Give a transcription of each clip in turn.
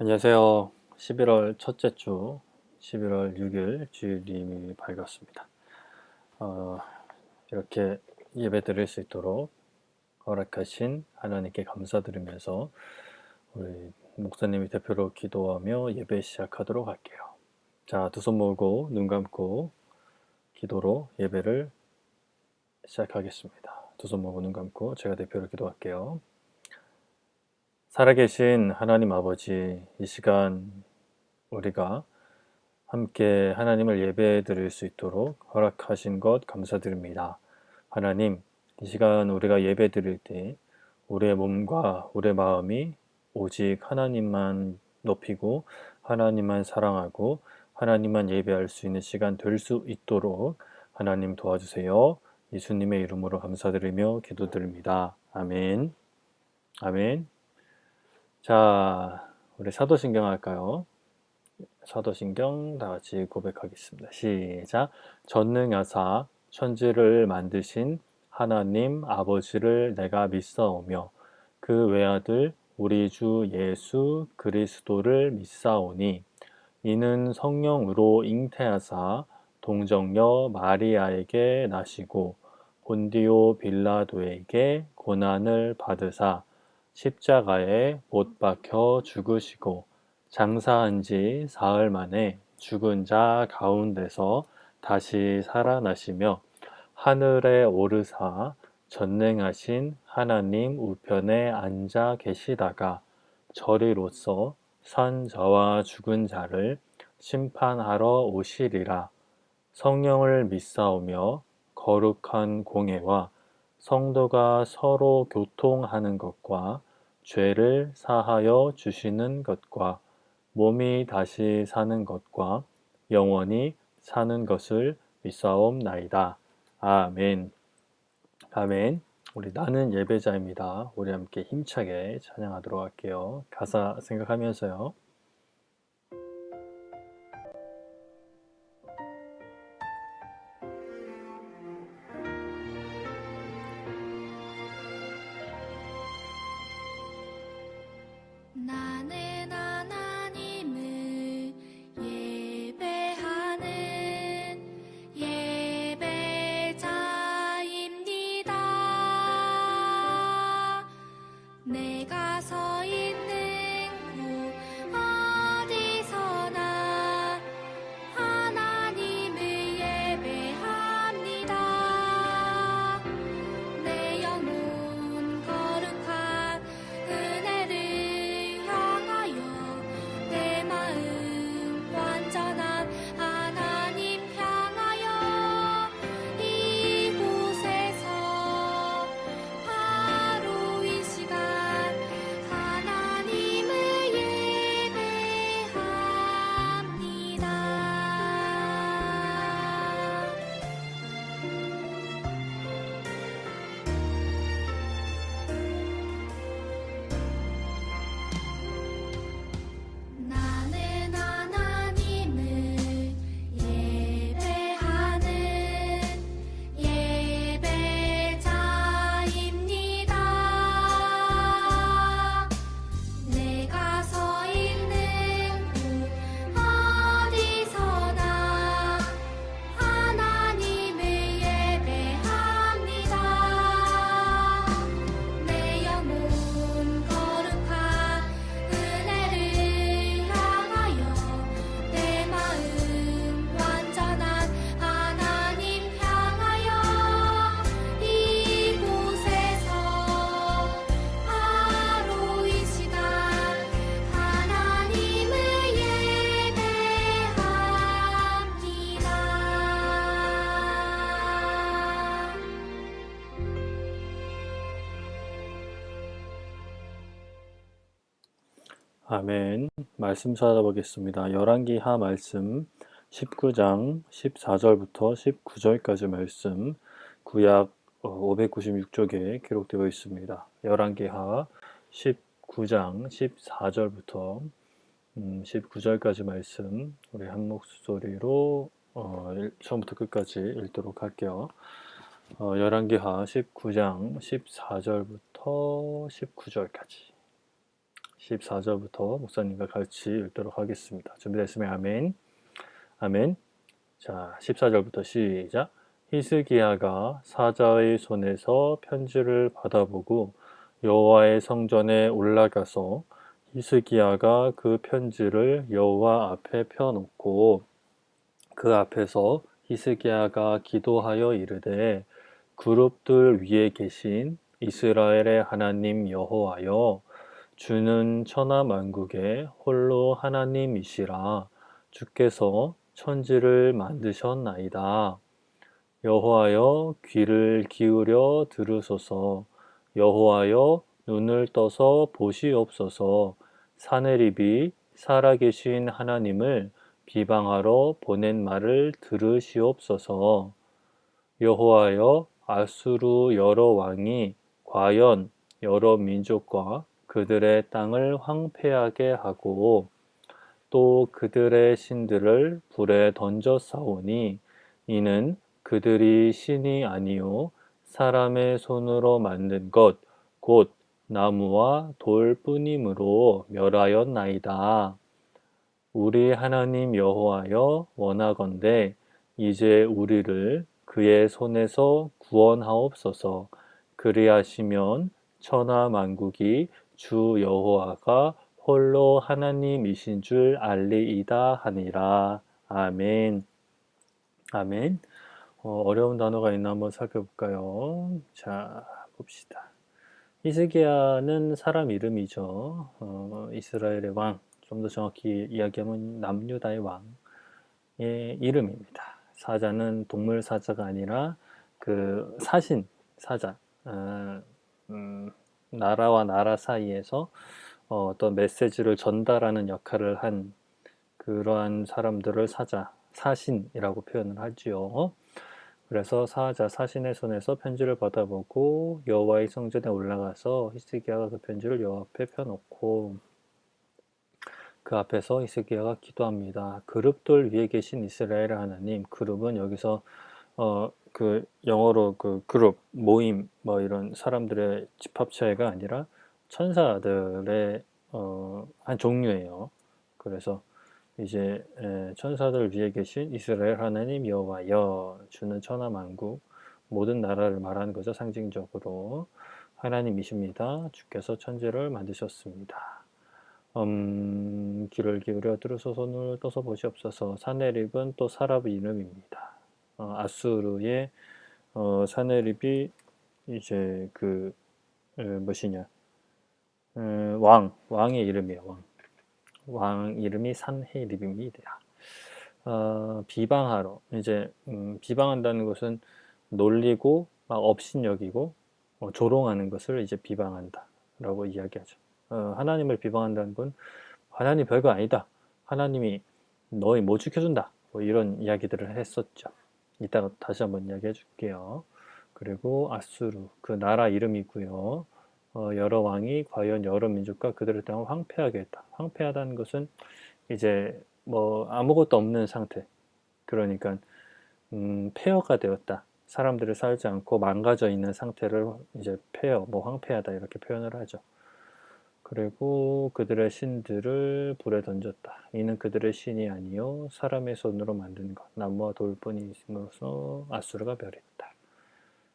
안녕하세요. 11월 첫째 주, 11월 6일 주일이 밝았습니다. 어, 이렇게 예배 드릴 수 있도록 허락하신 하나님께 감사드리면서 우리 목사님이 대표로 기도하며 예배 시작하도록 할게요. 자, 두 손 모으고 눈 감고 기도로 예배를 시작하겠습니다. 두 손 모으고 눈 감고 제가 대표로 기도할게요. 살아계신 하나님 아버지, 이 시간 우리가 함께 하나님을 예배해 드릴 수 있도록 허락하신 것 감사드립니다. 하나님, 이 시간 우리가 예배 드릴 때 우리의 몸과 우리의 마음이 오직 하나님만 높이고 하나님만 사랑하고 하나님만 예배할 수 있는 시간 될 수 있도록 하나님 도와주세요. 예수님의 이름으로 감사드리며 기도드립니다. 아멘. 아멘. 자, 우리 사도신경 할까요? 사도신경 다 같이 고백하겠습니다. 시작. 전능하사 천지를 만드신 하나님 아버지를 내가 믿사오며 그 외아들 우리 주 예수 그리스도를 믿사오니 이는 성령으로 잉태하사 동정녀 마리아에게 나시고 본디오 빌라도에게 고난을 받으사 십자가에 못 박혀 죽으시고 장사한 지 사흘 만에 죽은 자 가운데서 다시 살아나시며 하늘에 오르사 전능하신 하나님 우편에 앉아 계시다가 저리로서 산 자와 죽은 자를 심판하러 오시리라. 성령을 믿사오며 거룩한 공예와 성도가 서로 교통하는 것과 죄를 사하여 주시는 것과 몸이 다시 사는 것과 영원히 사는 것을 믿사옵나이다. 아멘. 아멘. 우리 나는 예배자입니다. 우리 함께 힘차게 찬양하도록 할게요. 가사 생각하면서요. 나는 하나님을 예배하는 예배자입니다. 내가 서 있는 곳 어디서나 하나님을 예배합니다. 내 영혼 거룩한 은혜를 향하여 내 마음 완전한 하나님 향하여 이곳에서 바로 이 시간 하나님을 예배합니다. 나는 하나님을 예배하는 예배자입니다. 내가 서 있는 곳 어디서나 하나님을 예배합니다. 내 영혼 거룩한 은혜를 향하여 내 마음 완전한 하나님 향하여 이곳에서 바로 이 시간 하나님을 예배합니다. 아멘. 말씀 찾아보겠습니다. 열왕기하 말씀 19장 14절부터 19절까지 말씀 구약 596쪽에 기록되어 있습니다. 열왕기하 19장 14절부터 19절까지 말씀 우리 한 목소리로 처음부터 끝까지 읽도록 할게요. 열왕기하 19장 14절부터 19절까지 14절부터 목사님과 같이 읽도록 하겠습니다. 준비됐으면 아멘. 아멘. 자, 14절부터 시작. 히스기야가 사자의 손에서 편지를 받아보고 여호와의 성전에 올라가서 히스기야가 그 편지를 여호와 앞에 펴놓고 그 앞에서 히스기야가 기도하여 이르되 그룹들 위에 계신 이스라엘의 하나님 여호와여 주는 천하 만국의 홀로 하나님이시라 주께서 천지를 만드셨나이다. 여호와여 귀를 기울여 들으소서. 여호와여 눈을 떠서 보시옵소서. 사네립이 살아계신 하나님을 비방하러 보낸 말을 들으시옵소서. 여호와여 아수르 여러 왕이 과연 여러 민족과 그들의 땅을 황폐하게 하고 또 그들의 신들을 불에 던져 싸우니 이는 그들이 신이 아니요 사람의 손으로 만든 것 곧 나무와 돌뿐이므로 멸하였나이다. 우리 하나님 여호와여 원하건대 이제 우리를 그의 손에서 구원하옵소서. 그리하시면 천하 만국이 주 여호와가 홀로 하나님이신 줄 알리이다 하니라. 아멘. 아멘. 어려운 단어가 있나 한번 살펴볼까요? 자, 봅시다. 히스기야는 사람 이름이죠. 이스라엘의 왕, 좀 더 정확히 이야기하면 남유다의 왕의 이름입니다. 사자는 동물 사자가 아니라 그 사신, 사자, 나라와 나라 사이에서 어떤 메시지를 전달하는 역할을 한 그러한 사람들을 사신이라고 표현을 하지요. 그래서 사신의 손에서 편지를 받아보고 여호와의 성전에 올라가서 히스기야가 그 편지를 여호와 앞에 펴놓고 그 앞에서 히스기야가 기도합니다. 그룹들 위에 계신 이스라엘의 하나님. 그룹은 여기서 그 영어로 그 그룹, 모임, 뭐 이런 사람들의 집합체가 아니라 천사들의 한 종류예요. 그래서 이제 천사들 위에 계신 이스라엘 하나님 여호와여 주는 천하 만국 모든 나라를 말하는 거죠. 상징적으로 하나님이십니다. 주께서 천지를 만드셨습니다. 귀를 기울여 들으소서. 눈을 떠서 보시옵소서. 사네립은 또 사람의 이름입니다. 아수르의 사네립이 이제 그 무엇이냐 왕의 이름이에요. 왕 이름이 산헤립입니다. 비방하러 이제 비방한다는 것은 놀리고 막 업신여기고 조롱하는 것을 이제 비방한다라고 이야기하죠. 하나님을 비방한다는 건 하나님 별거 아니다. 하나님이 너희 못 지켜준다. 뭐 이런 이야기들을 했었죠. 이따가 다시 한번 이야기해 줄게요. 그리고 아수르 그 나라 이름이고요. 여러 왕이 과연 여러 민족과 그들의 땅을 황폐하게 했다. 황폐하다는 것은 이제 뭐 아무것도 없는 상태. 그러니까 폐허가 되었다. 사람들이 살지 않고 망가져 있는 상태를 이제 폐허, 뭐 황폐하다 이렇게 표현을 하죠. 그리고 그들의 신들을 불에 던졌다. 이는 그들의 신이 아니요 사람의 손으로 만든 것, 나무와 돌뿐이므로써 아수르가 멸했다.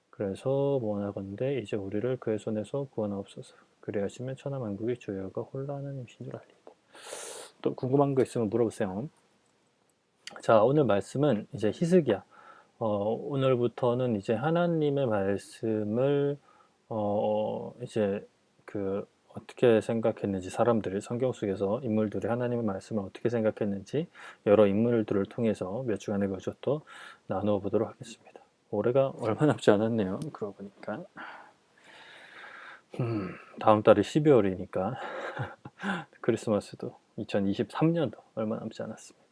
그래서 원하건대 이제 우리를 그의 손에서 구원하옵소서. 그리하시면 천하 만국의 주 여호와가 홀로 하나님이신 줄 알리이다. 또 궁금한 거 있으면 물어보세요. 자, 오늘 말씀은 이제 히스기야. 오늘부터는 이제 하나님의 말씀을 이제 그 어떻게 생각했는지 사람들이 성경 속에서 인물들이 하나님의 말씀을 어떻게 생각했는지 여러 인물들을 통해서 몇 주간의 것을 또 나누어 보도록 하겠습니다. 올해가 얼마 남지 않았네요. 그러고 보니까 다음 달이 12월이니까 크리스마스도 2023년도 얼마 남지 않았습니다.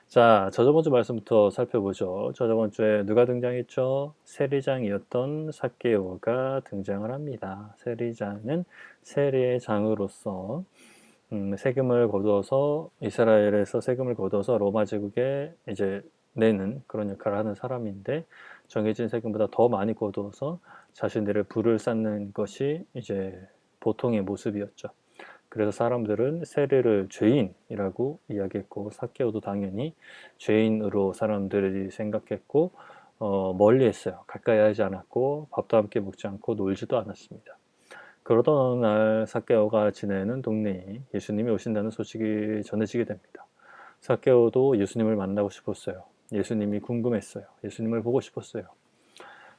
자, 저번 주 말씀부터 살펴보죠. 저번 주에 누가 등장했죠? 세리장이었던 삭개오가 등장을 합니다. 세리장은 세리의 장으로서 세금을 거두어서 이스라엘에서 세금을 거두어서 로마 제국에 이제 내는 그런 역할을 하는 사람인데 정해진 세금보다 더 많이 거두어서 자신들의 부를 쌓는 것이 이제 보통의 모습이었죠. 그래서 사람들은 세례를 죄인이라고 이야기했고 삭개오도 당연히 죄인으로 사람들이 생각했고 멀리했어요. 가까이 하지 않았고 밥도 함께 먹지 않고 놀지도 않았습니다. 그러던 어느 날 삭개오가 지내는 동네에 예수님이 오신다는 소식이 전해지게 됩니다. 삭개오도 예수님을 만나고 싶었어요. 예수님이 궁금했어요. 예수님을 보고 싶었어요.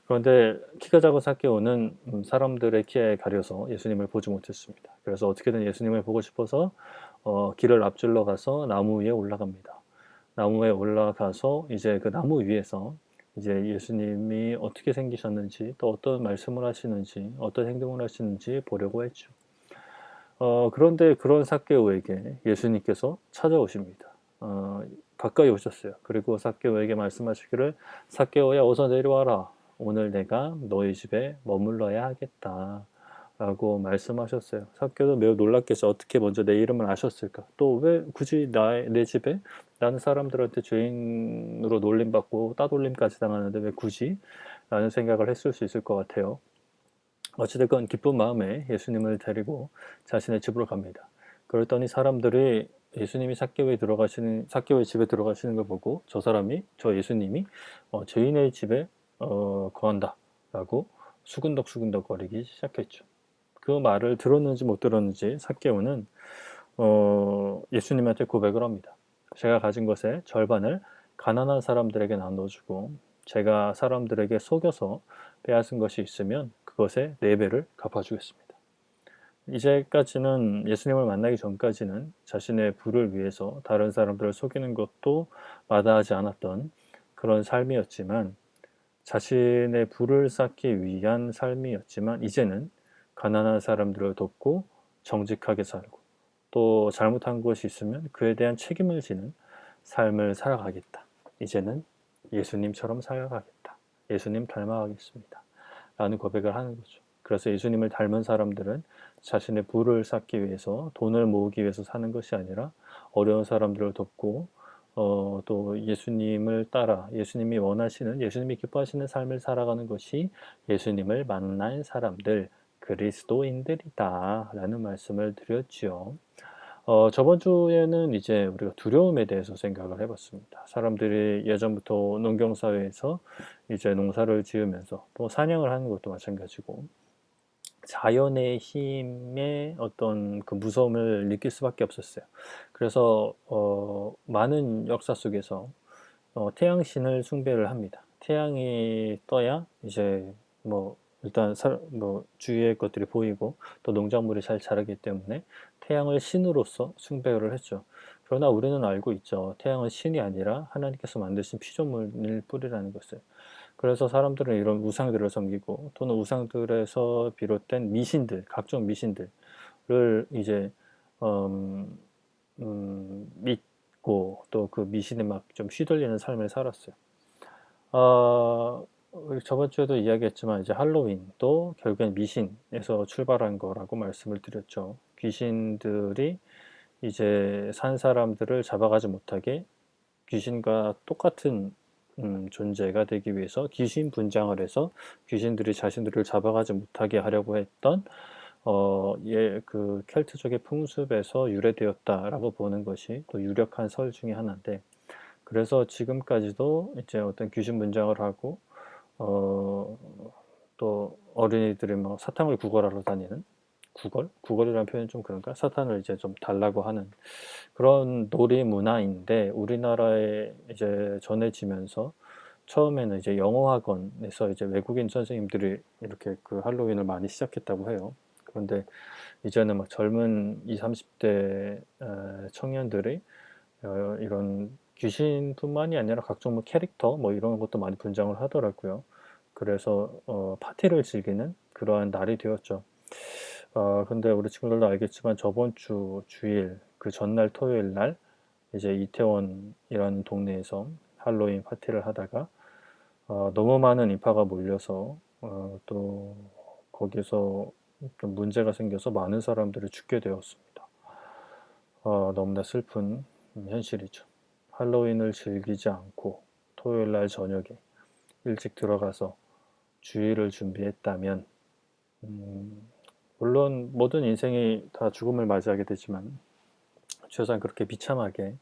그런데 키가 작은 삭개오는 사람들의 키에 가려서 예수님을 보지 못했습니다. 그래서 어떻게든 예수님을 보고 싶어서 길을 앞질러 가서 나무 위에 올라갑니다. 나무에 올라가서 이제 그 나무 위에서 이제 예수님이 어떻게 생기셨는지 또 어떤 말씀을 하시는지 어떤 행동을 하시는지 보려고 했죠. 그런데 그런 삭개오에게 예수님께서 찾아오십니다. 가까이 오셨어요. 그리고 삭개오에게 말씀하시기를 삭개오야 어서 내려와라. 오늘 내가 너희 집에 머물러야 하겠다. 라고 말씀하셨어요. 삭개오도 매우 놀랐겠죠. 어떻게 먼저 내 이름을 아셨을까? 또 왜 굳이 내 집에 나는 사람들한테 죄인으로 놀림받고 따돌림까지 당하는데 왜 굳이? 라는 생각을 했을 수 있을 것 같아요. 어찌됐건 기쁜 마음에 예수님을 데리고 자신의 집으로 갑니다. 그랬더니 사람들이 예수님이 삭개오의 집에 들어가시는 걸 보고 저 예수님이 죄인의 집에 거한다 라고 수근덕수근덕 거리기 시작했죠. 그 말을 들었는지 못 들었는지 삭개오는 예수님한테 고백을 합니다. 제가 가진 것의 절반을 가난한 사람들에게 나눠주고 제가 사람들에게 속여서 빼앗은 것이 있으면 그것의 4배를 갚아주겠습니다. 이제까지는 예수님을 만나기 전까지는 자신의 부를 위해서 다른 사람들을 속이는 것도 마다하지 않았던 그런 삶이었지만 자신의 부를 쌓기 위한 삶이었지만 이제는 가난한 사람들을 돕고 정직하게 살고 또 잘못한 것이 있으면 그에 대한 책임을 지는 삶을 살아가겠다. 이제는 예수님처럼 살아가겠다. 예수님 닮아가겠습니다. 라는 고백을 하는 거죠. 그래서 예수님을 닮은 사람들은 자신의 부를 쌓기 위해서 돈을 모으기 위해서 사는 것이 아니라 어려운 사람들을 돕고 또 예수님을 따라 예수님이 원하시는 예수님이 기뻐하시는 삶을 살아가는 것이 예수님을 만난 사람들 그리스도인들이다 라는 말씀을 드렸지요. 저번 주에는 이제 우리가 두려움에 대해서 생각을 해봤습니다. 사람들이 예전부터 농경사회에서 이제 농사를 지으면서 또 사냥을 하는 것도 마찬가지고 자연의 힘의 어떤 그 무서움을 느낄 수밖에 없었어요. 그래서 많은 역사 속에서 태양신을 숭배를 합니다. 태양이 떠야 이제 뭐 일단 뭐 주위의 것들이 보이고 또 농작물이 잘 자라기 때문에 태양을 신으로서 숭배를 했죠. 그러나 우리는 알고 있죠. 태양은 신이 아니라 하나님께서 만드신 피조물일 뿐이라는 것을. 그래서 사람들은 이런 우상들을 섬기고 또는 우상들에서 비롯된 미신들, 각종 미신들을 이제 믿고 또 그 미신에 막 좀 휘둘리는 삶을 살았어요. 우리 저번 주에도 이야기했지만 이제 할로윈도 결국엔 미신에서 출발한 거라고 말씀을 드렸죠. 귀신들이 이제 산 사람들을 잡아가지 못하게 귀신과 똑같은 존재가 되기 위해서 귀신 분장을 해서 귀신들이 자신들을 잡아가지 못하게 하려고 했던 그 켈트족의 풍습에서 유래되었다라고 보는 것이 또 유력한 설 중에 하나인데 그래서 지금까지도 이제 어떤 귀신 분장을 하고 또 어린이들이 막 사탕을 구걸하러 다니는 구걸이라는 표현이 좀 그런가? 사탄을 이제 좀 달라고 하는 그런 놀이 문화인데 우리나라에 이제 전해지면서 처음에는 이제 영어학원에서 이제 외국인 선생님들이 이렇게 그 할로윈을 많이 시작했다고 해요. 그런데 이제는 막 젊은 20, 30대 청년들이 이런 귀신뿐만이 아니라 각종 뭐 캐릭터 뭐 이런 것도 많이 분장을 하더라고요. 그래서 파티를 즐기는 그러한 날이 되었죠. 근데 우리 친구들도 알겠지만 저번 주 주일 그 전날 토요일 날 이제 이태원이라는 동네에서 할로윈 파티를 하다가 너무 많은 인파가 몰려서 또 거기서 좀 문제가 생겨서 많은 사람들이 죽게 되었습니다. 너무나 슬픈 현실이죠. 할로윈을 즐기지 않고 토요일 날 저녁에 일찍 들어가서 주일을 준비했다면 물론 모든 인생이 다 죽음을 맞이하게 되지만 최소한 그렇게 비참하게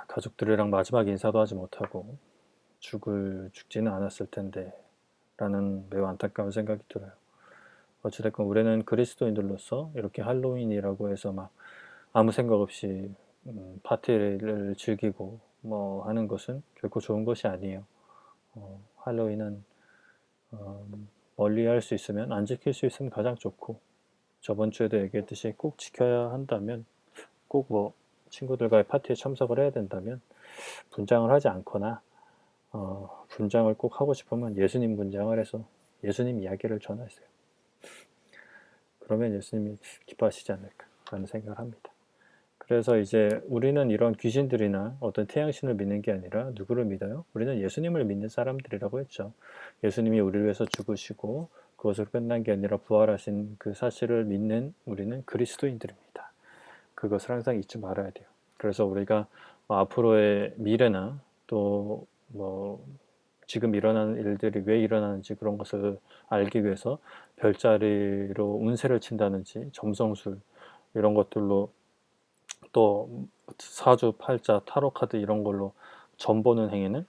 가족들이랑 마지막 인사도 하지 못하고 죽지는 않았을 텐데 라는 매우 안타까운 생각이 들어요. 어찌됐건 우리는 그리스도인들로서 이렇게 할로윈이라고 해서 막 아무 생각 없이 파티를 즐기고 뭐 하는 것은 결코 좋은 것이 아니에요. 할로윈은 멀리 할 수 있으면, 안 지킬 수 있으면 가장 좋고, 저번 주에도 얘기했듯이 꼭 지켜야 한다면, 꼭 뭐 친구들과의 파티에 참석을 해야 된다면 분장을 하지 않거나 분장을 꼭 하고 싶으면 예수님 분장을 해서 예수님 이야기를 전하세요. 그러면 예수님이 기뻐하시지 않을까 라는 생각을 합니다. 그래서 이제 우리는 이런 귀신들이나 어떤 태양신을 믿는 게 아니라 누구를 믿어요? 우리는 예수님을 믿는 사람들이라고 했죠. 예수님이 우리를 위해서 죽으시고 그것으로 끝난 게 아니라 부활하신 그 사실을 믿는 우리는 그리스도인들입니다. 그것을 항상 잊지 말아야 돼요. 그래서 우리가 앞으로의 미래나 또 뭐 지금 일어나는 일들이 왜 일어나는지 그런 것을 알기 위해서 별자리로 운세를 친다든지 점성술 이런 것들로 또 사주, 팔자, 타로 카드 이런 걸로 점 보는 행위는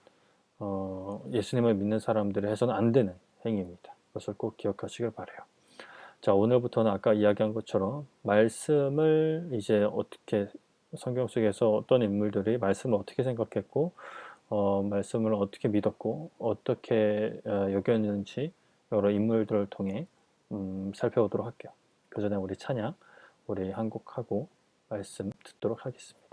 예수님을 믿는 사람들이 해서는 안 되는 행위입니다. 그것을 꼭 기억하시길 바라요. 자, 오늘부터는 아까 이야기한 것처럼 말씀을 이제 어떻게 성경 속에서 어떤 인물들이 말씀을 어떻게 생각했고 말씀을 어떻게 믿었고 어떻게 여겼는지 여러 인물들을 통해 살펴보도록 할게요. 그 전에 우리 찬양, 우리 한 곡하고 말씀 듣도록 하겠습니다.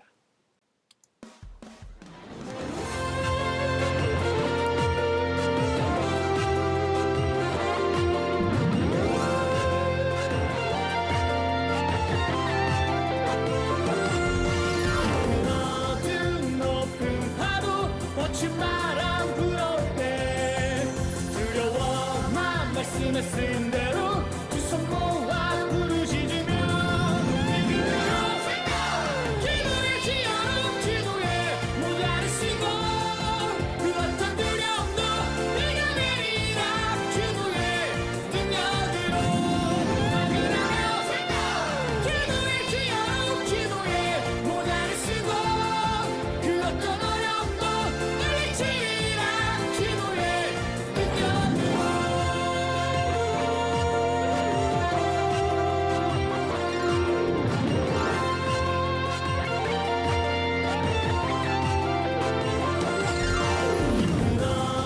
어두운 높은 파도 거친 바람 불어올 때 두려워만 말씀에 쓴 대로 두 손 모아 부르짖으며 기도의 지어로 기도에 모자르시고 그 어떤 두려움도 이겨내리라 주도의 능력으로 기도의 지어로 기도에 모자르시고 그 어떤 어려움도 물리치리라 기도의 능력으로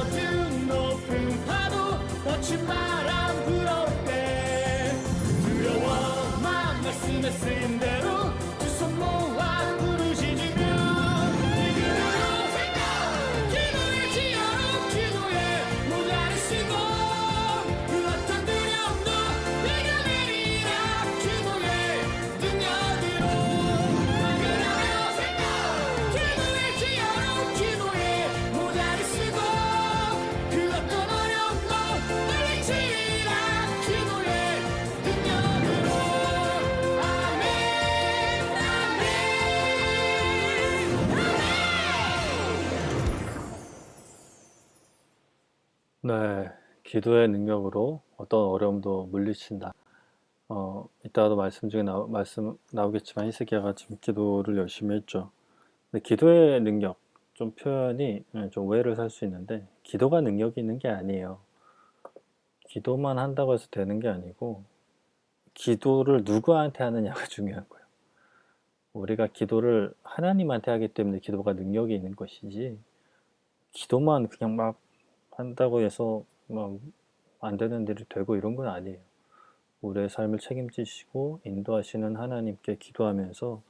어두운 높은 파도 거친 바람 불어올 때 두려워만 말씀에 쓴 대로 두 손 모아 부르짖으며 기도의 지어로 기도에 모자르시고 그 어떤 두려움도 이겨내리라 주도의 능력으로 기도의 지어로 기도에 모자르시고 그 어떤 어려움도 물리치리라 기도의 능력으로 아멘 아멘 네, 기도의 능력으로 어떤 어려움도 물리친다. 이따가도 말씀 중에 나오겠지만 히스기야가 지금 기도를 열심히 했죠. 근데 기도의 능력, 좀 표현이 좀 오해를 살 수 있는데 기도가 능력이 있는 게 아니에요. 기도만 한다고 해서 되는 게 아니고 기도를 누구한테 하느냐가 중요한 거예요. 우리가 기도를 하나님한테 하기 때문에 기도가 능력이 있는 것이지 기도만 그냥 막 한다고 해서 막 안 되는 일이 되고 이런 건 아니에요. 우리의 삶을 책임지시고 인도하시는 하나님께 기도하면서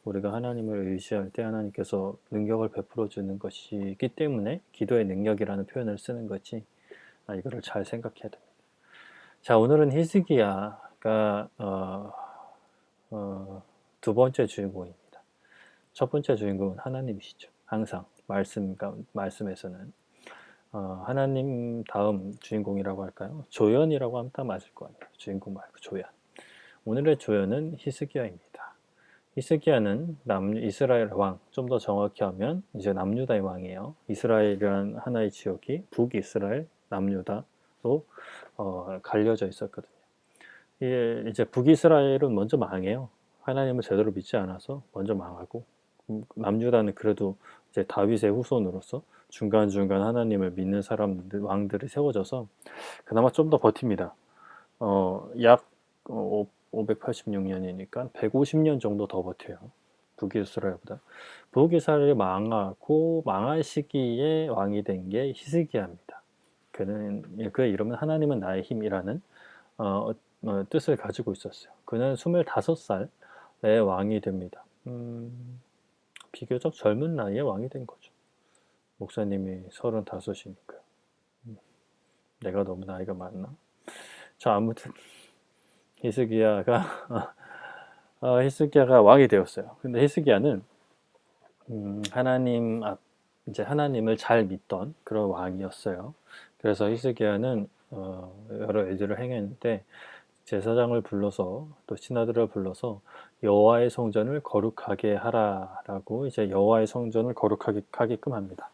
우리가 하나님을 의지할 때 하나님께서 능력을 베풀어 주는 것이기 때문에 기도의 능력이라는 표현을 쓰는 거지. 이거를 잘 생각해야 됩니다. 자, 오늘은 히스기야가 두 번째 주인공입니다. 첫 번째 주인공은 하나님이시죠. 항상 말씀에서는 하나님 다음 주인공이라고 할까요? 조연이라고 하면 딱 맞을 거 아니에요. 주인공 말고 조연. 오늘의 조연은 히스기야입니다. 히스기야는 이스라엘 왕, 좀 더 정확히 하면 이제 남유다의 왕이에요. 이스라엘이라는 하나의 지역이 북이스라엘, 남유다로 갈려져 있었거든요. 이제 북이스라엘은 먼저 망해요. 하나님을 제대로 믿지 않아서 먼저 망하고, 남유다는 그래도 이제 다윗의 후손으로서 중간중간 하나님을 믿는 사람들, 왕들이 세워져서 그나마 좀 더 버팁니다. 약 586년이니까 150년 정도 더 버텨요. 북이스라엘보다. 북이스라엘이 망하고 망할 시기에 왕이 된 게 히스기야입니다. 그의 이름은 하나님은 나의 힘이라는 뜻을 가지고 있었어요. 그는 25살에 왕이 됩니다. 비교적 젊은 나이에 왕이 된 거죠. 목사님이 35이니까요. 내가 너무 나이가 많나? 자, 아무튼 히스기야가 왕이 되었어요. 근데 히스기야는 이제 하나님을 잘 믿던 그런 왕이었어요. 그래서 히스기야는 여러 일들을 행했는데, 제사장을 불러서 또 신하들을 불러서 여호와의 성전을 거룩하게 하라라고 이제 여호와의 성전을 거룩하게 하게끔 합니다.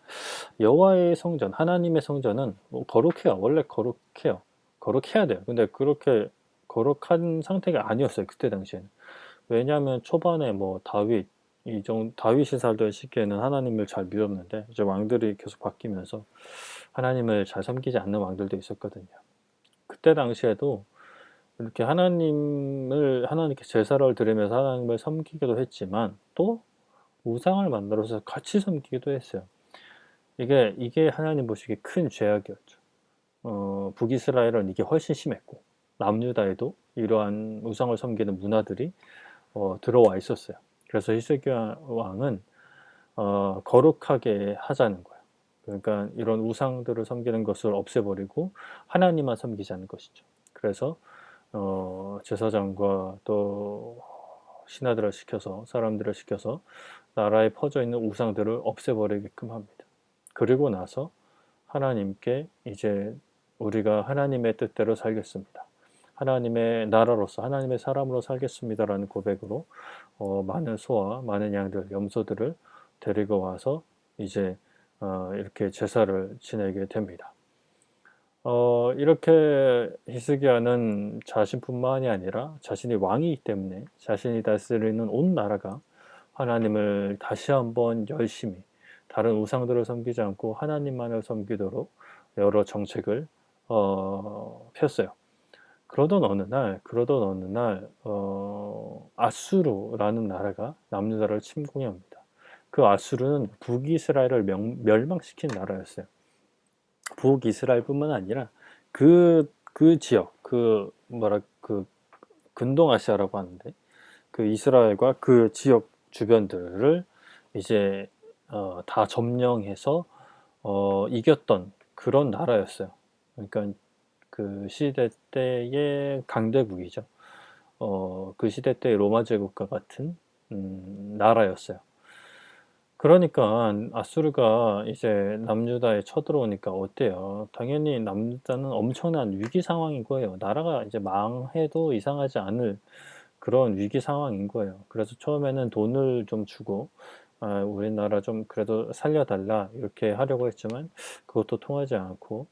여호와의 성전, 하나님의 성전은 뭐 거룩해요. 원래 거룩해요. 거룩해야 돼요. 근데 그렇게 거룩한 상태가 아니었어요. 그때 당시에는. 왜냐하면 초반에 뭐 다윗이 살던 시기에는 하나님을 잘 믿었는데, 이제 왕들이 계속 바뀌면서 하나님을 잘 섬기지 않는 왕들도 있었거든요. 그때 당시에도 이렇게 하나님께 제사를 드리면서 하나님을 섬기기도 했지만, 또 우상을 만들어서 같이 섬기기도 했어요. 이게 하나님 보시기에 큰 죄악이었죠. 북이스라엘은 이게 훨씬 심했고, 남유다에도 이러한 우상을 섬기는 문화들이 들어와 있었어요. 그래서 히스기야 왕은 거룩하게 하자는 거예요. 그러니까 이런 우상들을 섬기는 것을 없애버리고 하나님만 섬기자는 것이죠. 그래서 제사장과 또 신하들을 시켜서, 사람들을 시켜서 나라에 퍼져 있는 우상들을 없애버리게끔 합니다. 그리고 나서 하나님께 이제 우리가 하나님의 뜻대로 살겠습니다, 하나님의 나라로서 하나님의 사람으로 살겠습니다라는 고백으로 많은 소와 많은 양들, 염소들을 데리고 와서 이제 이렇게 제사를 지내게 됩니다. 이렇게 히스기야는 자신뿐만이 아니라 자신이 왕이기 때문에 자신이 다스리는 온 나라가 하나님을 다시 한번 열심히 다른 우상들을 섬기지 않고 하나님만을 섬기도록 여러 정책을 폈어요. 그러던 어느 날 아수르라는 나라가 남유다를 침공합니다. 그 아수르는 북이스라엘을 멸망시킨 나라였어요. 북이스라엘뿐만 아니라 그 지역, 근동아시아라고 하는데, 그 이스라엘과 그 지역 주변들을 이제 다 점령해서 이겼던 그런 나라였어요. 그러니까 그 시대 때의 강대국이죠. 그 시대 때의 로마 제국과 같은 나라였어요. 그러니까 아수르가 이제 남유다에 쳐들어오니까 어때요? 당연히 남유다는 엄청난 위기 상황인 거예요. 나라가 이제 망해도 이상하지 않을 그런 위기 상황인 거예요. 그래서 처음에는 돈을 좀 주고 우리나라 좀 그래도 살려달라 이렇게 하려고 했지만 그것도 통하지 않고,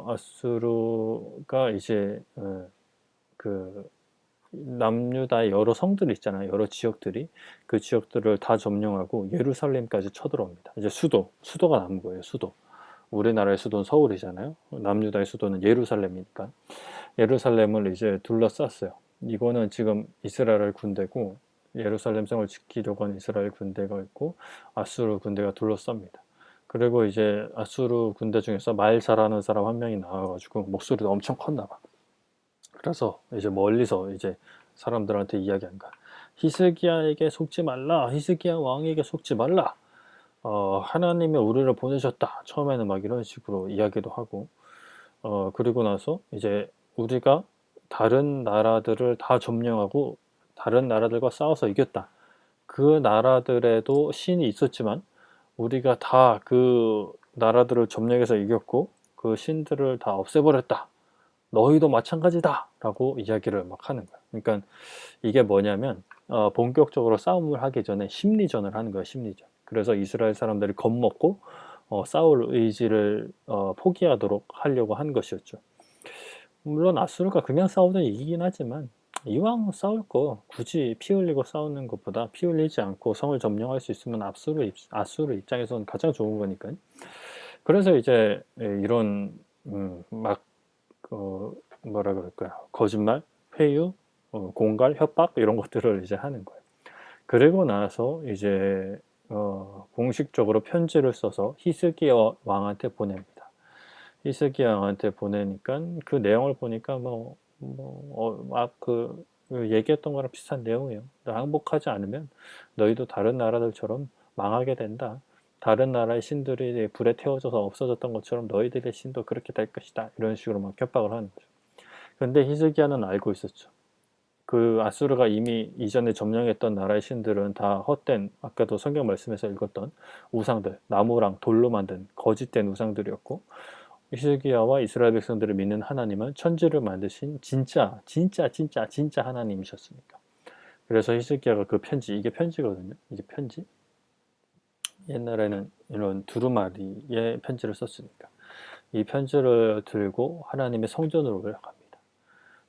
아수르가 이제 그 남유다의 여러 성들이 있잖아요. 여러 지역들이, 그 지역들을 다 점령하고 예루살렘까지 쳐들어옵니다. 이제 수도가 남은 거예요. 우리나라의 수도는 서울이잖아요. 남유다의 수도는 예루살렘이니까 예루살렘을 이제 둘러쌌어요. 이거는 지금 이스라엘 군대고, 예루살렘 성을 지키려고 하는 이스라엘 군대가 있고 아수르 군대가 둘러쌉니다. 그리고 이제 아수르 군대 중에서 말 잘하는 사람 한 명이 나와가지고 목소리도 엄청 컸나 봐. 그래서 이제 멀리서 이제 사람들한테 이야기한 거야. 히스기야에게 속지 말라. 히스기야 왕에게 속지 말라. 하나님이 우리를 보내셨다. 처음에는 막 이런 식으로 이야기도 하고, 그리고 나서 이제 우리가 다른 나라들을 다 점령하고 다른 나라들과 싸워서 이겼다. 그 나라들에도 신이 있었지만 우리가 다 그 나라들을 점령해서 이겼고 그 신들을 다 없애버렸다. 너희도 마찬가지다 라고 이야기를 막 하는 거야. 그러니까 이게 뭐냐면 본격적으로 싸움을 하기 전에 심리전을 하는 거야. 심리전. 그래서 이스라엘 사람들이 겁먹고 싸울 의지를 포기하도록 하려고 한 것이었죠. 물론 아수르가 그냥 싸우도 이기긴 하지만 이왕 싸울 거 굳이 피 흘리고 싸우는 것보다 피 흘리지 않고 성을 점령할 수 있으면 아수르 입장에서는 가장 좋은 거니까. 그래서 이제 이런 막 뭐라 그럴까요? 거짓말, 회유, 공갈, 협박 이런 것들을 이제 하는 거예요. 그리고 나서 이제 공식적으로 편지를 써서 히스기야 왕한테 보냅니다. 히스기야 왕한테 보내니까 그 내용을 보니까 그 얘기했던 거랑 비슷한 내용이에요. 항복하지 않으면 너희도 다른 나라들처럼 망하게 된다. 다른 나라의 신들이 불에 태워져서 없어졌던 것처럼 너희들의 신도 그렇게 될 것이다. 이런 식으로 막 협박을 하는 거죠. 근데 히스기야는 알고 있었죠. 그 아수르가 이미 이전에 점령했던 나라의 신들은 다 헛된, 아까도 성경 말씀에서 읽었던 우상들, 나무랑 돌로 만든 거짓된 우상들이었고, 히스기야와 이스라엘 백성들을 믿는 하나님은 천지를 만드신 진짜 하나님이셨으니까. 그래서 히스기야가 그 편지, 이게 편지거든요. 이게 편지. 옛날에는 이런 두루마리에 편지를 썼으니까. 이 편지를 들고 하나님의 성전으로 올라갑니다.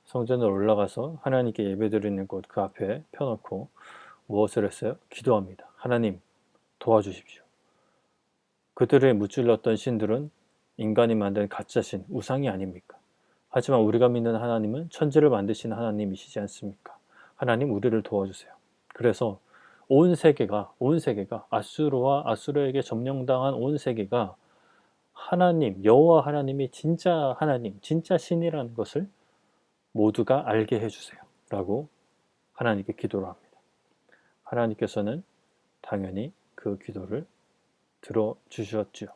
성전으로 올라가서 하나님께 예배드리는 곳 그 앞에 펴놓고 무엇을 했어요? 기도합니다. 하나님 도와주십시오. 그들의 무찔렀던 신들은 인간이 만든 가짜신, 우상이 아닙니까? 하지만 우리가 믿는 하나님은 천지를 만드신 하나님이시지 않습니까? 하나님 우리를 도와주세요. 그래서 온 세계가 아수르와 아수르에게 점령당한 온 세계가 하나님, 여호와 하나님이 진짜 하나님, 진짜 신이라는 것을 모두가 알게 해주세요. 라고 하나님께 기도를 합니다. 하나님께서는 당연히 그 기도를 들어주셨죠.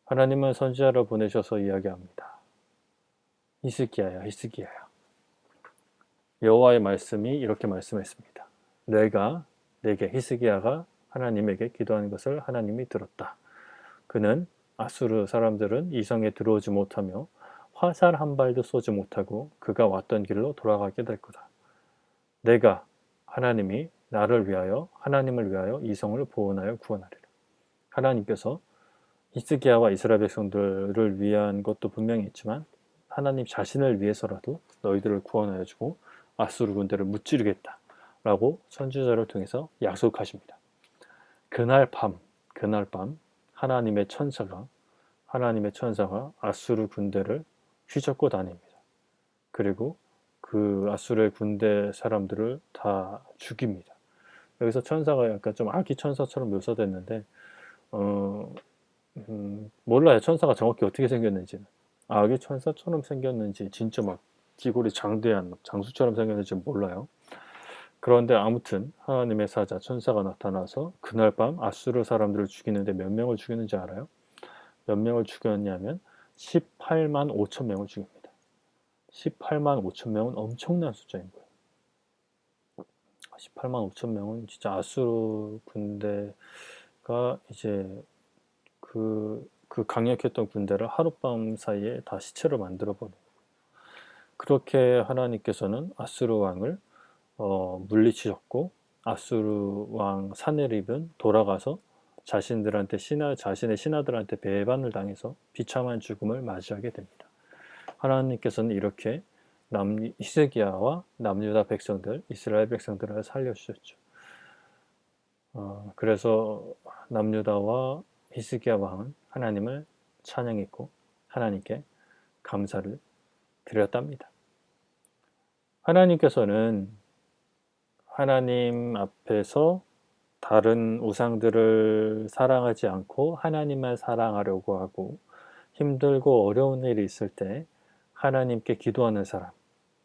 하나님은 선지자를 보내셔서 이야기합니다. 히스기야야, 히스기야야. 여호와의 말씀이 이렇게 말씀했습니다. 내게 히스기야가 하나님에게 기도하는 것을 하나님이 들었다. 그는 아수르 사람들은 이성에 들어오지 못하며 화살 한 발도 쏘지 못하고 그가 왔던 길로 돌아가게 될 거다. 하나님이 하나님을 위하여 이성을 보호하여 구원하리라. 하나님께서 히스기야와 이스라엘 백성들을 위한 것도 분명히 있지만 하나님 자신을 위해서라도 너희들을 구원하여 주고 아수르 군대를 무찌르겠다 라고 선지자를 통해서 약속하십니다. 그날 밤 하나님의 천사가 아수르 군대를 휘젓고 다닙니다. 그리고 그 아수르의 군대 사람들을 다 죽입니다. 여기서 천사가 약간 좀 아기 천사처럼 묘사됐는데 몰라요. 천사가 정확히 어떻게 생겼는지는. 아기 천사처럼 생겼는지 진짜 막 기골이 장대한 장수처럼 생겼는지 몰라요. 그런데 아무튼 하나님의 사자 천사가 나타나서 그날 밤 아수르 사람들을 죽이는데 몇 명을 죽이는지 알아요? 몇 명을 죽였냐면 18만 5천 명을 죽입니다. 18만 5천 명은 엄청난 숫자인 거예요. 18만 5천 명은 진짜 아수르 군대가 이제 그 강력했던 군대를 하룻밤 사이에 다 시체로 만들어 버려요. 그렇게 하나님께서는 아수르 왕을 물리치셨고 아수르 왕 사네립은 돌아가서 자신의 신하들한테 배반을 당해서 비참한 죽음을 맞이하게 됩니다. 하나님께서는 이렇게 히스기야와 남유다 백성들, 이스라엘 백성들을 살려주셨죠. 그래서 남유다와 히스기야 왕은 하나님을 찬양했고 하나님께 감사를 드렸답니다. 하나님께서는 하나님 앞에서 다른 우상들을 사랑하지 않고 하나님만 사랑하려고 하고 힘들고 어려운 일이 있을 때 하나님께 기도하는 사람,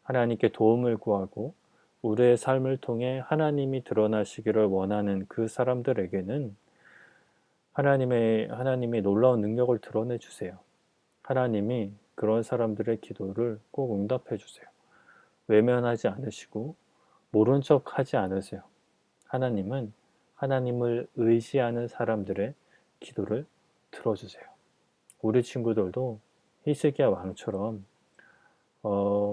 하나님께 도움을 구하고 우리의 삶을 통해 하나님이 드러나시기를 원하는 그 사람들에게는 하나님이 놀라운 능력을 드러내 주세요. 하나님이 그런 사람들의 기도를 꼭 응답해 주세요. 외면하지 않으시고 모른 척 하지 않으세요. 하나님은 하나님을 의지하는 사람들의 기도를 들어주세요. 우리 친구들도 히스기야 왕처럼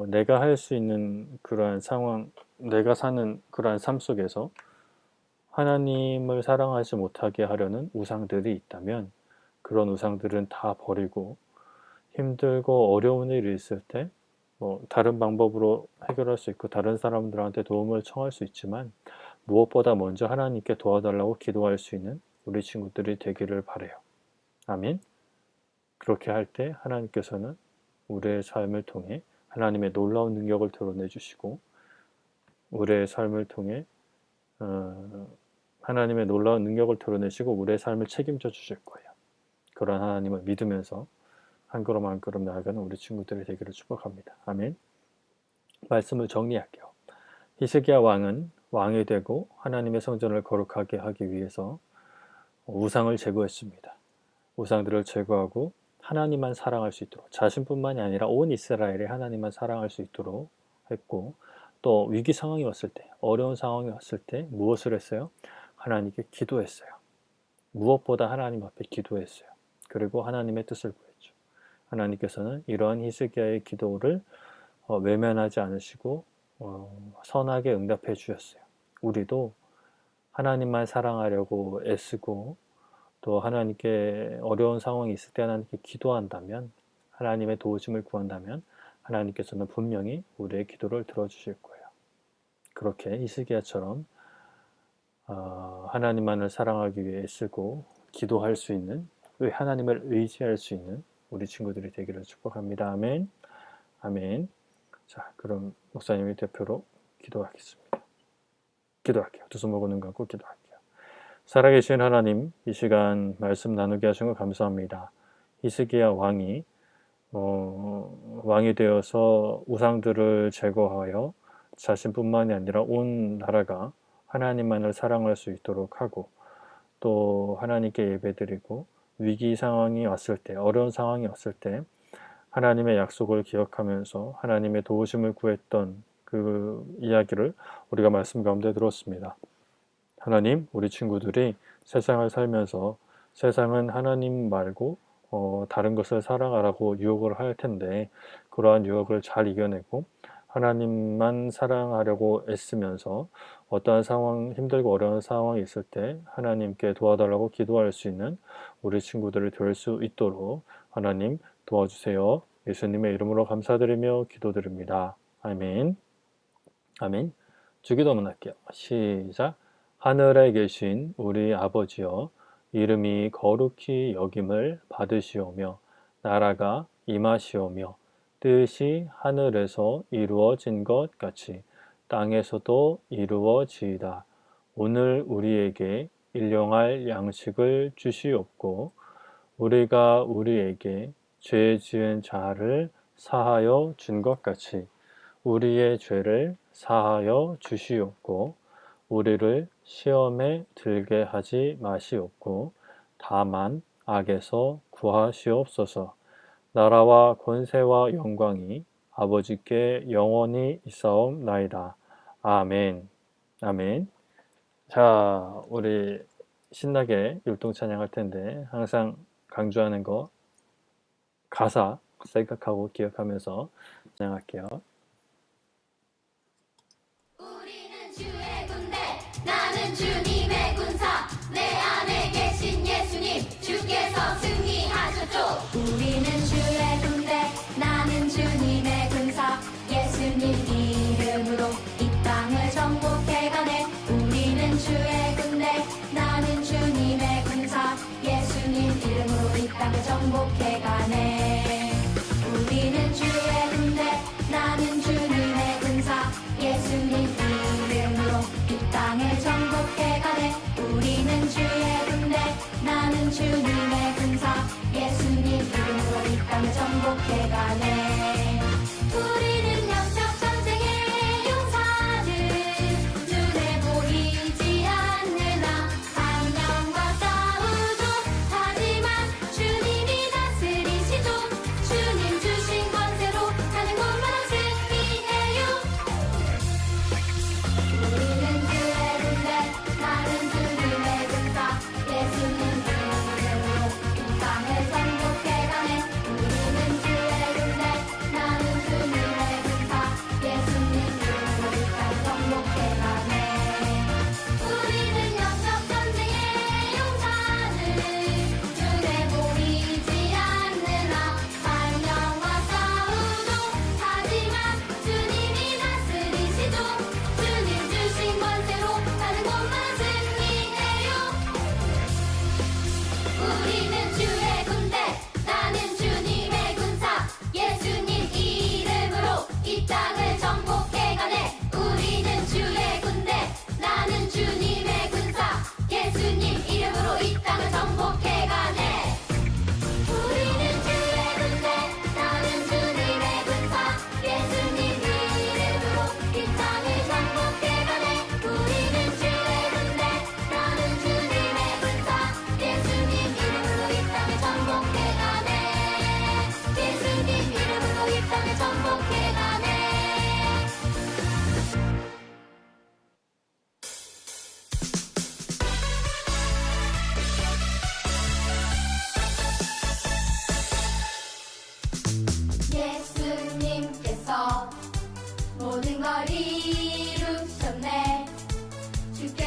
내가 할 수 있는 그러한 상황, 내가 사는 그러한 삶 속에서 하나님을 사랑하지 못하게 하려는 우상들이 있다면 그런 우상들은 다 버리고 힘들고 어려운 일이 있을 때 다른 방법으로 해결할 수 있고 다른 사람들한테 도움을 청할 수 있지만 무엇보다 먼저 하나님께 도와달라고 기도할 수 있는 우리 친구들이 되기를 바라요. 아멘. 그렇게 할 때 하나님께서는 우리의 삶을 통해 하나님의 놀라운 능력을 드러내 주시고 우리의 삶을 통해 하나님의 놀라운 능력을 드러내시고 우리의 삶을 책임져 주실 거예요. 그런 하나님을 믿으면서 한 걸음 한 걸음 나아가는 우리 친구들이 되기를 축복합니다. 아멘. 말씀을 정리할게요. 히스기야 왕은 왕이 되고 하나님의 성전을 거룩하게 하기 위해서 우상을 제거했습니다. 우상들을 제거하고 하나님만 사랑할 수 있도록, 자신뿐만이 아니라 온 이스라엘이 하나님만 사랑할 수 있도록 했고, 또 위기 상황이 왔을 때, 어려운 상황이 왔을 때 무엇을 했어요? 하나님께 기도했어요. 무엇보다 하나님 앞에 기도했어요. 그리고 하나님의 뜻을 구했죠. 하나님께서는 이러한 히스기야의 기도를 외면하지 않으시고 선하게 응답해 주셨어요. 우리도 하나님만 사랑하려고 애쓰고 또 하나님께 어려운 상황이 있을 때 하나님께 기도한다면, 하나님의 도우심을 구한다면 하나님께서는 분명히 우리의 기도를 들어주실 거예요. 그렇게 히스기야처럼 하나님만을 사랑하기 위해 애쓰고 기도할 수 있는, 하나님을 의지할 수 있는 우리 친구들이 되기를 축복합니다. 아멘. 아멘. 자, 그럼 목사님의 대표로 기도하겠습니다. 기도할게요. 두 손 모고 눈 감고 기도할게요. 살아계신 하나님, 이 시간 말씀 나누게 하신 것 감사합니다. 히스기야 왕이 왕이 되어서 우상들을 제거하여 자신뿐만이 아니라 온 나라가 하나님만을 사랑할 수 있도록 하고, 또 하나님께 예배드리고 위기 상황이 왔을 때, 어려운 상황이 왔을 때 하나님의 약속을 기억하면서 하나님의 도우심을 구했던 그 이야기를 우리가 말씀 가운데 들었습니다. 하나님, 우리 친구들이 세상을 살면서 세상은 하나님 말고 다른 것을 사랑하라고 유혹을 할 텐데, 그러한 유혹을 잘 이겨내고 하나님만 사랑하려고 애쓰면서 어떠한 상황, 힘들고 어려운 상황이 있을 때 하나님께 도와달라고 기도할 수 있는 우리 친구들이 될 수 있도록 하나님 도와주세요. 예수님의 이름으로 감사드리며 기도드립니다. 아멘. 아멘. 주기도문 할게요. 시작. 하늘에 계신 우리 아버지여, 이름이 거룩히 여김을 받으시오며 나라가 임하시오며 뜻이 하늘에서 이루어진 것 같이 땅에서도 이루어지이다. 오늘 우리에게 일용할 양식을 주시옵고 우리가 우리에게 죄 지은 자를 사하여 준 것 같이 우리의 죄를 사하여 주시옵고 우리를 시험에 들게 하지 마시옵고 다만 악에서 구하시옵소서. 나라와 권세와 영광이 아버지께 영원히 있사옵나이다. 아멘. 아멘. 자, 우리 신나게 율동 찬양할 텐데 항상 강조하는 거 가사 생각하고 기억하면서 찬양할게요. 우리는 주의 군대, 나는 주님의 군사, 내 안에 계신 예수님, 주께서 승리하셨죠. 우리는 주의 군대, 나는 주님의 군사, 예수님 이름으로 이 땅을 정복해가네. 우리는 주의 군대, 나는 주님의 군사, 예수님 이름으로 이 땅을 정복해가네. 우리는 주의 군대, 나는 주님의 군사, 예수님 이름으로 이 땅을 정복해가네. 우리는 주의 군대, 나는 주님의 군사, 예수님 이름으로 이 땅을 정복해가네. 우리는 영적 전쟁의 용사들, 눈에 보이지 않는 악령과 싸우죠. 하지만 주님이 다스리시죠. 주님 주신 권세로 가는 곳마다 승리해요. 우리는 주의 군대, 나는 주님의 군사, 예수님 이름으로 이 땅을 정복해가네. 우리는 주의 군대,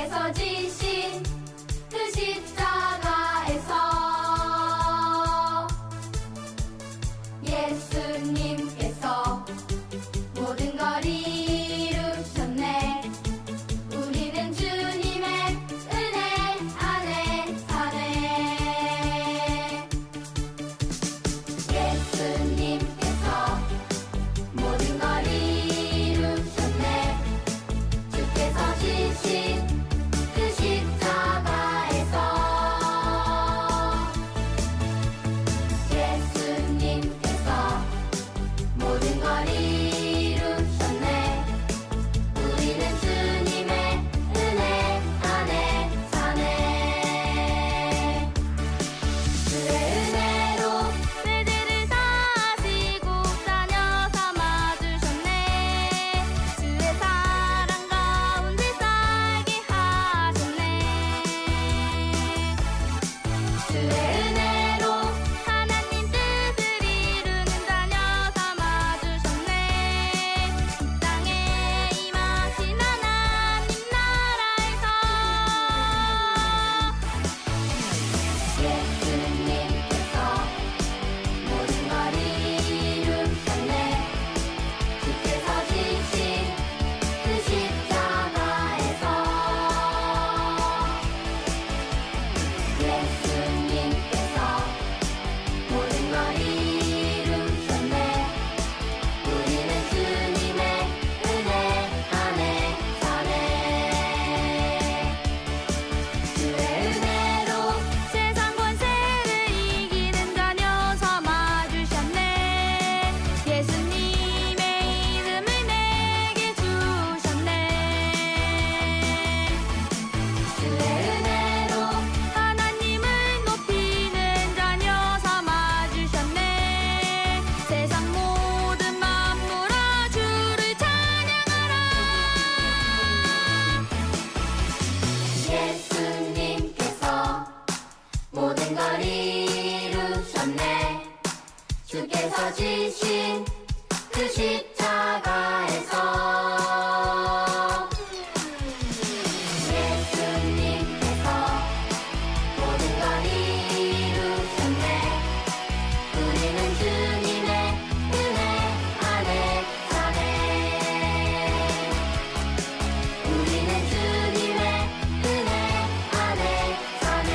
주께서 지신 그 십자가에서 예수님께서 모든 걸 이루셨네. 우리는 주님의 은혜 안에 사네. 예수님께서 모든 걸 이루셨네. 주께서 지신 그 십자가에서 예수님께서 모든 걸 이루셨네. 우리는 주님의 은혜 안에 사네. 주의 은혜로 내 죄를 사시고 자녀 삼아주셨네. 주의 사랑 가운데 살게 하셨네. 주의 은혜로 하나님 뜻을 이루는 자녀 삼아주셨네. 이 땅에 임하신 하나님 나라에서 예수님께서 모든 걸 이루셨네. 주께서 지신 그 십자가에서 예수님께서 모든 걸 이루셨네. 우리는 주님의 은혜 안에 사네. 주의 은혜로 세상 권세를 이기는 자녀 삼아주셨네. 예수님의 이름을 내게 주셨네. 주의 은혜로 하나님을 높이는 자녀 삼아주셨네. 세상 모든 만물아 주를 찬양하라. 예수님께서 모든 걸 이루셨네. 주께서 지신 그 십자가에서 예수님께서 모든 걸 이루셨네. 우리는 주님의 은혜 안에 사네. 우리는 주님의 은혜 안에 사네.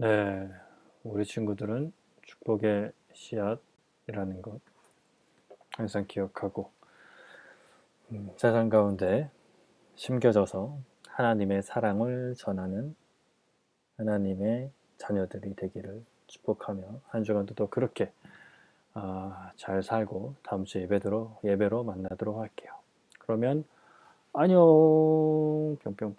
네, 우리 친구들은 축복의 씨앗이라는 것 항상 기억하고 세상 가운데 심겨져서 하나님의 사랑을 전하는 하나님의 자녀들이 되기를 축복하며 한 주간도 더 그렇게 잘 살고 다음 주 예배로 만나도록 할게요. 그러면 안녕 뿅뿅뿅.